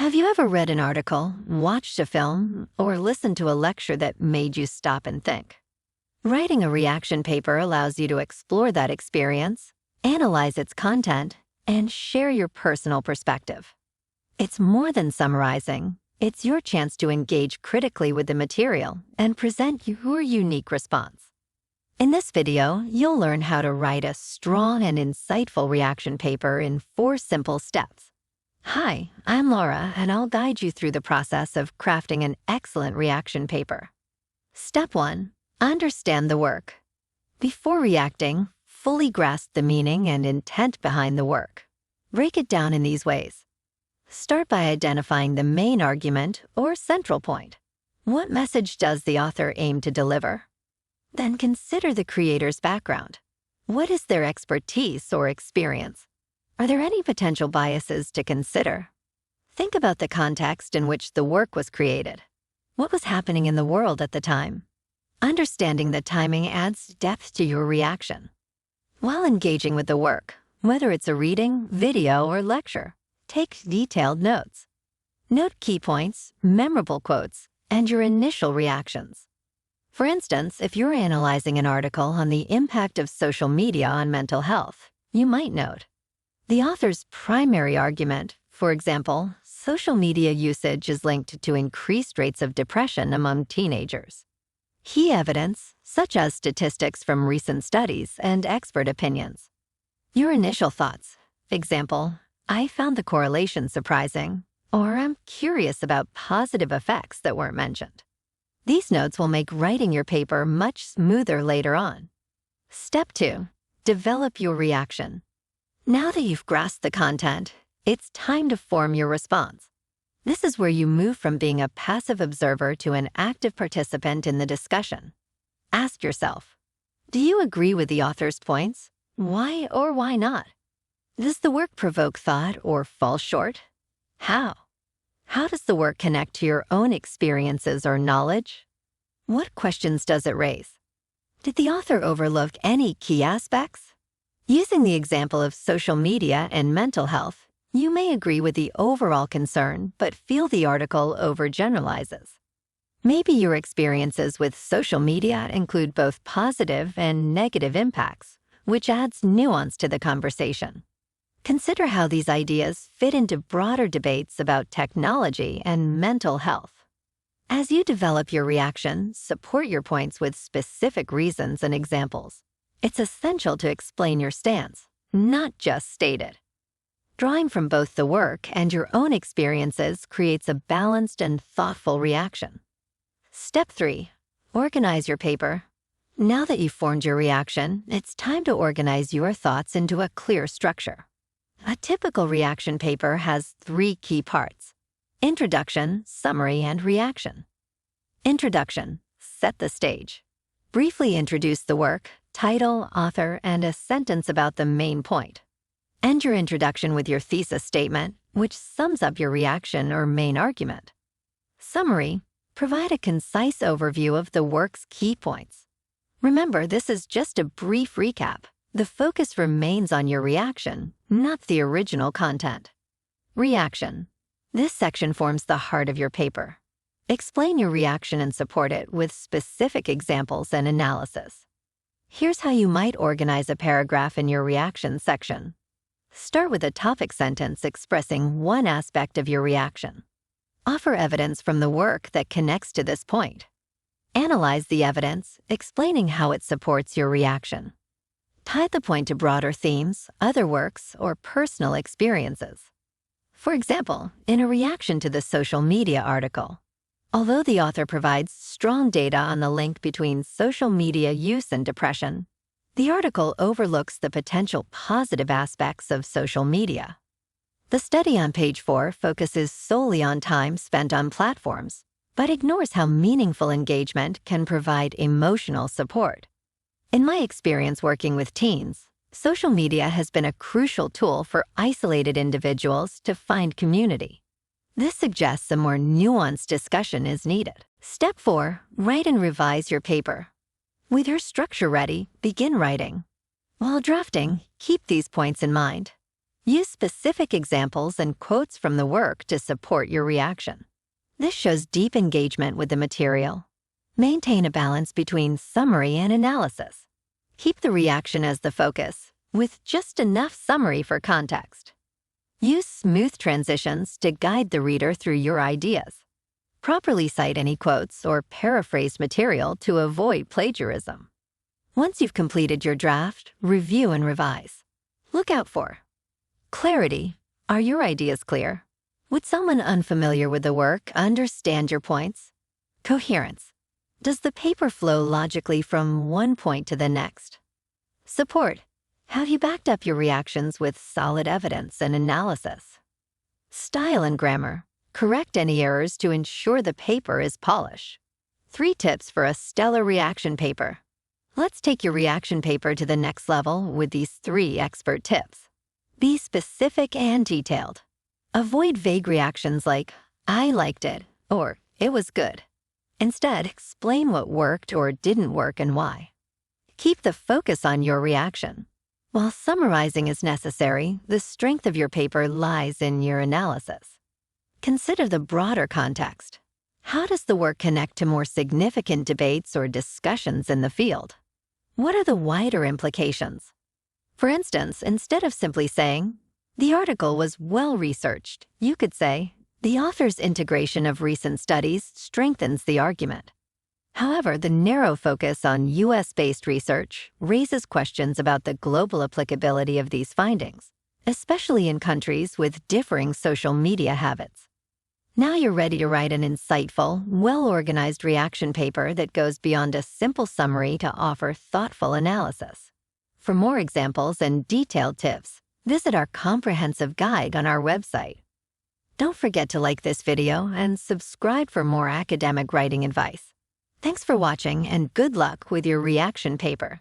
Have you ever read an article, watched a film, or listened to a lecture that made you stop and think? Writing a reaction paper allows you to explore that experience, analyze its content, and share your personal perspective. It's more than summarizing. It's your chance to engage critically with the material and present your unique response. In this video, you'll learn how to write a strong and insightful reaction paper in 4 simple steps. Hi, I'm Laura, and I'll guide you through the process of crafting an excellent reaction paper. Step 1. Understand the work. Before reacting, fully grasp the meaning and intent behind the work. Break it down in these ways. Start by identifying the main argument or central point. What message does the author aim to deliver? Then consider the creator's background. What is their expertise or experience? Are there any potential biases to consider? Think about the context in which the work was created. What was happening in the world at the time? Understanding the timing adds depth to your reaction. While engaging with the work, whether it's a reading, video, or lecture, take detailed notes. Note key points, memorable quotes, and your initial reactions. For instance, if you're analyzing an article on the impact of social media on mental health, you might note the author's primary argument. For example, social media usage is linked to increased rates of depression among teenagers. Key evidence, such as statistics from recent studies and expert opinions. Your initial thoughts. Example, I found the correlation surprising, or I'm curious about positive effects that weren't mentioned. These notes will make writing your paper much smoother later on. Step 2. Develop your reaction. Now that you've grasped the content, it's time to form your response. This is where you move from being a passive observer to an active participant in the discussion. Ask yourself, do you agree with the author's points? Why or why not? Does the work provoke thought or fall short? How? How does the work connect to your own experiences or knowledge? What questions does it raise? Did the author overlook any key aspects? Using the example of social media and mental health, you may agree with the overall concern but feel the article overgeneralizes. Maybe your experiences with social media include both positive and negative impacts, which adds nuance to the conversation. Consider how these ideas fit into broader debates about technology and mental health. As you develop your reaction, support your points with specific reasons and examples. It's essential to explain your stance, not just state it. Drawing from both the work and your own experiences creates a balanced and thoughtful reaction. Step 3. Organize your paper. Now that you've formed your reaction, it's time to organize your thoughts into a clear structure. A typical reaction paper has 3 key parts: introduction, summary, and reaction. Introduction. Set the stage. Briefly introduce the work, title, author, and a sentence about the main point. End your introduction with your thesis statement, which sums up your reaction or main argument. Summary. Provide a concise overview of the work's key points. Remember, this is just a brief recap. The focus remains on your reaction, not the original content. Reaction. This section forms the heart of your paper. Explain your reaction and support it with specific examples and analysis. Here's how you might organize a paragraph in your reaction section. Start with a topic sentence expressing one aspect of your reaction. Offer evidence from the work that connects to this point. Analyze the evidence, explaining how it supports your reaction. Tie the point to broader themes, other works, or personal experiences. For example, in a reaction to the social media article, although the author provides strong data on the link between social media use and depression, the article overlooks the potential positive aspects of social media. The study on page 4 focuses solely on time spent on platforms, but ignores how meaningful engagement can provide emotional support. In my experience working with teens, social media has been a crucial tool for isolated individuals to find community. This suggests a more nuanced discussion is needed. Step 4. Write and revise your paper. With your structure ready, begin writing. While drafting, keep these points in mind. Use specific examples and quotes from the work to support your reaction. This shows deep engagement with the material. Maintain a balance between summary and analysis. Keep the reaction as the focus, with just enough summary for context. Use smooth transitions to guide the reader through your ideas. Properly cite any quotes or paraphrase material to avoid plagiarism. Once you've completed your draft, review and revise. Look out for clarity. Are your ideas clear? Would someone unfamiliar with the work understand your points? Coherence. Does the paper flow logically from one point to the next? Support. Have you backed up your reactions with solid evidence and analysis? Style and grammar. Correct any errors to ensure the paper is polished. 3 tips for a stellar reaction paper. Let's take your reaction paper to the next level with these 3 expert tips. Be specific and detailed. Avoid vague reactions like, "I liked it," or "it was good." Instead, explain what worked or didn't work and why. Keep the focus on your reaction. While summarizing is necessary, the strength of your paper lies in your analysis. Consider the broader context. How does the work connect to more significant debates or discussions in the field? What are the wider implications? For instance, instead of simply saying, "The article was well-researched," you could say, "The author's integration of recent studies strengthens the argument." However, the narrow focus on U.S.-based research raises questions about the global applicability of these findings, especially in countries with differing social media habits. Now you're ready to write an insightful, well-organized reaction paper that goes beyond a simple summary to offer thoughtful analysis. For more examples and detailed tips, visit our comprehensive guide on our website. Don't forget to like this video and subscribe for more academic writing advice. Thanks for watching and good luck with your reaction paper.